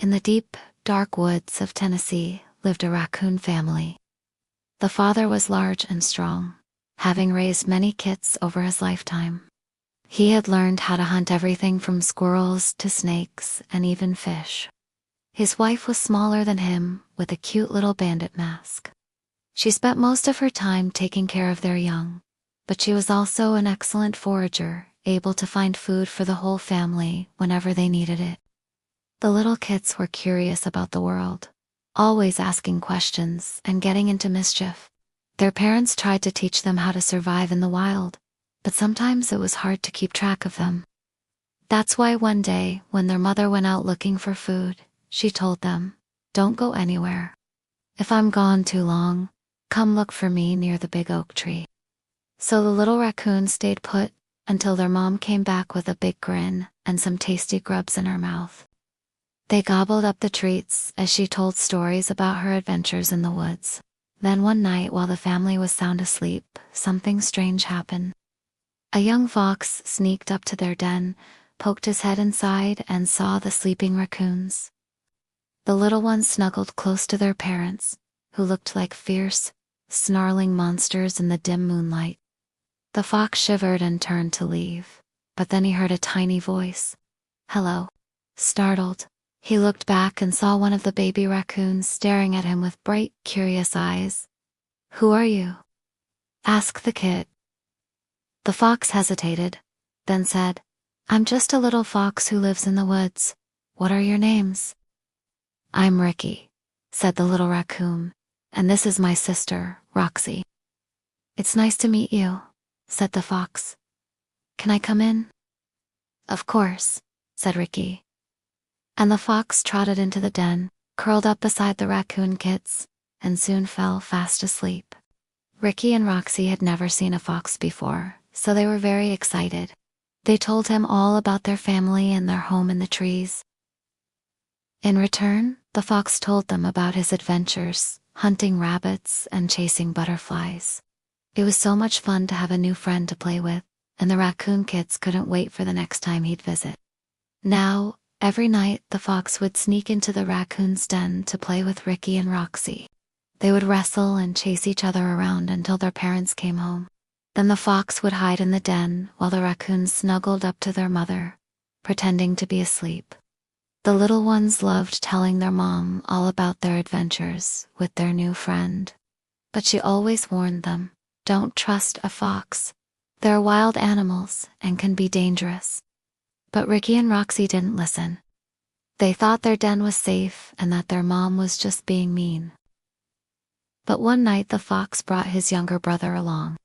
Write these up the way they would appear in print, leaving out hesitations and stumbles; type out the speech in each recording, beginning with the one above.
In the deep, dark woods of Tennessee lived a raccoon family. The father was large and strong, having raised many kits over his lifetime. He had learned how to hunt everything from squirrels to snakes and even fish. His wife was smaller than him, with a cute little bandit mask. She spent most of her time taking care of their young, but she was also an excellent forager, able to find food for the whole family whenever they needed it. The little kits were curious about the world, always asking questions and getting into mischief. Their parents tried to teach them how to survive in the wild, but sometimes it was hard to keep track of them. That's why one day, when their mother went out looking for food, she told them, "Don't go anywhere. If I'm gone too long, come look for me near the big oak tree." So the little raccoons stayed put until their mom came back with a big grin and some tasty grubs in her mouth. They gobbled up the treats as she told stories about her adventures in the woods. Then one night, while the family was sound asleep, something strange happened. A young fox sneaked up to their den, poked his head inside, and saw the sleeping raccoons. The little ones snuggled close to their parents, who looked like fierce, snarling monsters in the dim moonlight. The fox shivered and turned to leave, but then he heard a tiny voice. "Hello." Startled, he looked back and saw one of the baby raccoons staring at him with bright, curious eyes. "Who are you?" asked the kid. The fox hesitated, then said, "I'm just a little fox who lives in the woods. What are your names?" "I'm Ricky," said the little raccoon, "and this is my sister, Roxy." "It's nice to meet you," said the fox. "Can I come in?" "Of course," said Ricky. And the fox trotted into the den, curled up beside the raccoon kits, and soon fell fast asleep. Ricky and Roxy had never seen a fox before, so they were very excited. They told him all about their family and their home in the trees. In return, the fox told them about his adventures, hunting rabbits and chasing butterflies. It was so much fun to have a new friend to play with, and the raccoon kids couldn't wait for the next time he'd visit. Now, every night the fox would sneak into the raccoon's den to play with Ricky and Roxy. They would wrestle and chase each other around until their parents came home. Then the fox would hide in the den while the raccoons snuggled up to their mother, pretending to be asleep. The little ones loved telling their mom all about their adventures with their new friend. But she always warned them, "Don't trust a fox. They're wild animals and can be dangerous." But Ricky and Roxy didn't listen. They thought their den was safe and that their mom was just being mean. But one night the fox brought his younger brother along.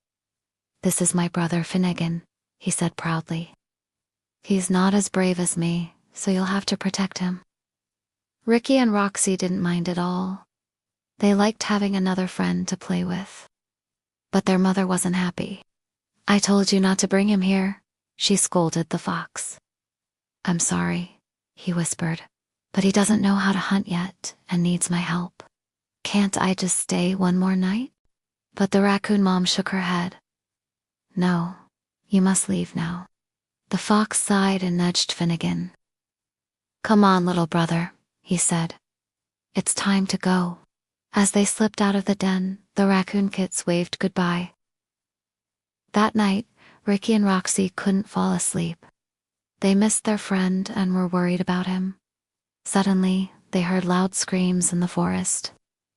"This is my brother Finnegan," he said proudly. "He's not as brave as me, so you'll have to protect him." Ricky and Roxy didn't mind at all. They liked having another friend to play with. But their mother wasn't happy. "I told you not to bring him here," she scolded the fox. "I'm sorry," he whispered, "but he doesn't know how to hunt yet and needs my help. Can't I just stay one more night?" But the raccoon mom shook her head. "No, you must leave now." The fox sighed and nudged Finnegan. "Come on, little brother," he said. "It's time to go." As they slipped out of the den, the raccoon kits waved goodbye. That night, Ricky and Roxy couldn't fall asleep. They missed their friend and were worried about him. Suddenly, they heard loud screams in the forest.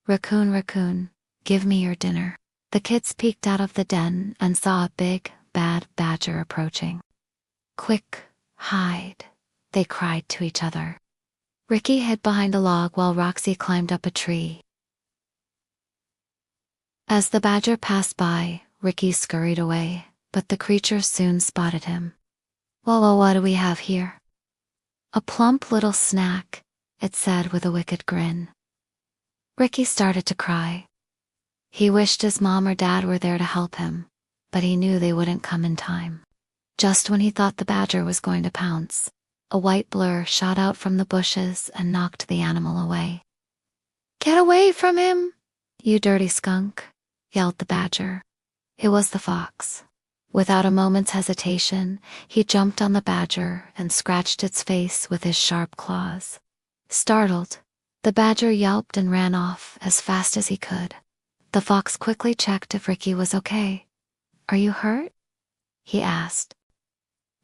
"Raccoon, raccoon, give me your dinner." The kids peeked out of the den and saw a big, bad badger approaching. "Quick, hide," they cried to each other. Ricky hid behind a log while Roxy climbed up a tree. As the badger passed by, Ricky scurried away, but the creature soon spotted him. "Whoa, what do we have here?" "A plump little snack," it said with a wicked grin. Ricky started to cry. He wished his mom or dad were there to help him, but he knew they wouldn't come in time. Just when he thought the badger was going to pounce, a white blur shot out from the bushes and knocked the animal away. "Get away from him, you dirty skunk," yelled the badger. It was the fox. Without a moment's hesitation, he jumped on the badger and scratched its face with his sharp claws. Startled, the badger yelped and ran off as fast as he could. The fox quickly checked if Ricky was okay. "Are you hurt?" he asked.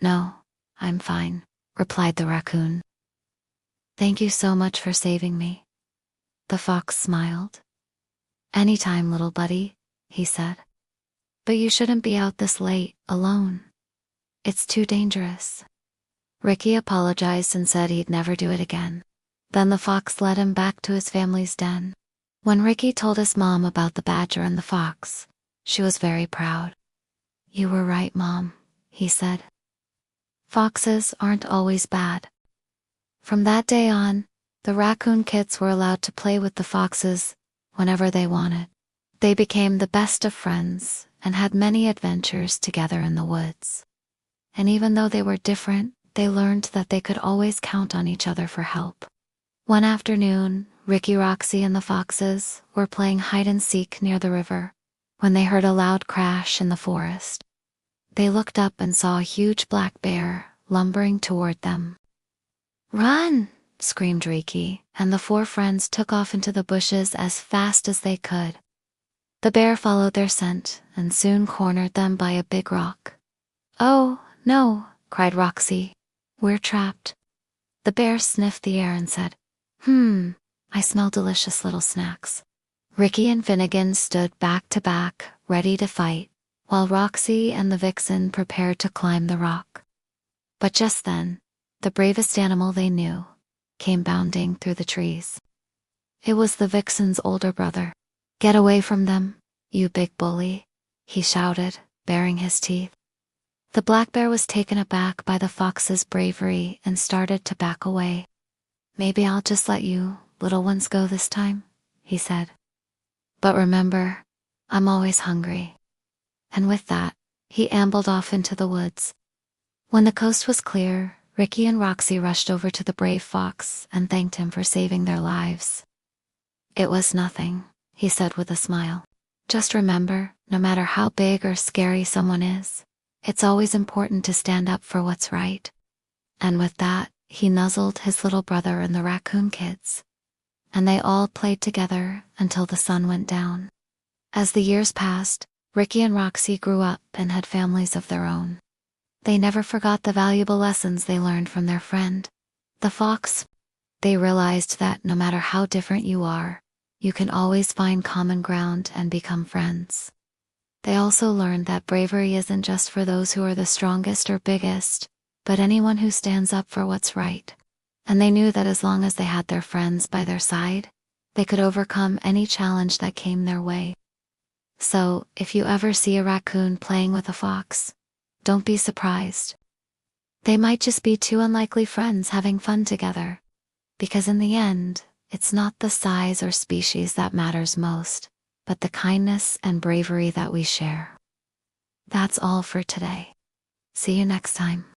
"No, I'm fine," replied the raccoon. "Thank you so much for saving me." The fox smiled. "Anytime, little buddy," he said. "But you shouldn't be out this late, alone. It's too dangerous." Ricky apologized and said he'd never do it again. Then the fox led him back to his family's den. When Ricky told his mom about the badger and the fox, she was very proud. "You were right, Mom," he said. "Foxes aren't always bad." From that day on, the raccoon kids were allowed to play with the foxes whenever they wanted. They became the best of friends and had many adventures together in the woods. And even though they were different, they learned that they could always count on each other for help. One afternoon, Ricky, Roxy, and the foxes were playing hide and seek near the river when they heard a loud crash in the forest. They looked up and saw a huge black bear lumbering toward them. "Run!" screamed Ricky, and the four friends took off into the bushes as fast as they could. The bear followed their scent and soon cornered them by a big rock. "Oh, no!" cried Roxy. "We're trapped." The bear sniffed the air and said, I smell delicious little snacks." Ricky and Finnegan stood back to back, ready to fight, while Roxy and the vixen prepared to climb the rock. But just then, the bravest animal they knew came bounding through the trees. It was the vixen's older brother. "Get away from them, you big bully," he shouted, baring his teeth. The black bear was taken aback by the fox's bravery and started to back away. "Maybe I'll just let you little ones go this time," he said. "But remember, I'm always hungry." And with that, he ambled off into the woods. When the coast was clear, Ricky and Roxy rushed over to the brave fox and thanked him for saving their lives. "It was nothing," he said with a smile. "Just remember, no matter how big or scary someone is, it's always important to stand up for what's right." And with that, he nuzzled his little brother and the raccoon kids. And they all played together until the sun went down. As the years passed, Ricky and Roxy grew up and had families of their own. They never forgot the valuable lessons they learned from their friend, the fox. They realized that no matter how different you are, you can always find common ground and become friends. They also learned that bravery isn't just for those who are the strongest or biggest, but anyone who stands up for what's right. And they knew that as long as they had their friends by their side, they could overcome any challenge that came their way. So, if you ever see a raccoon playing with a fox, don't be surprised. They might just be two unlikely friends having fun together. Because in the end, it's not the size or species that matters most, but the kindness and bravery that we share. That's all for today. See you next time.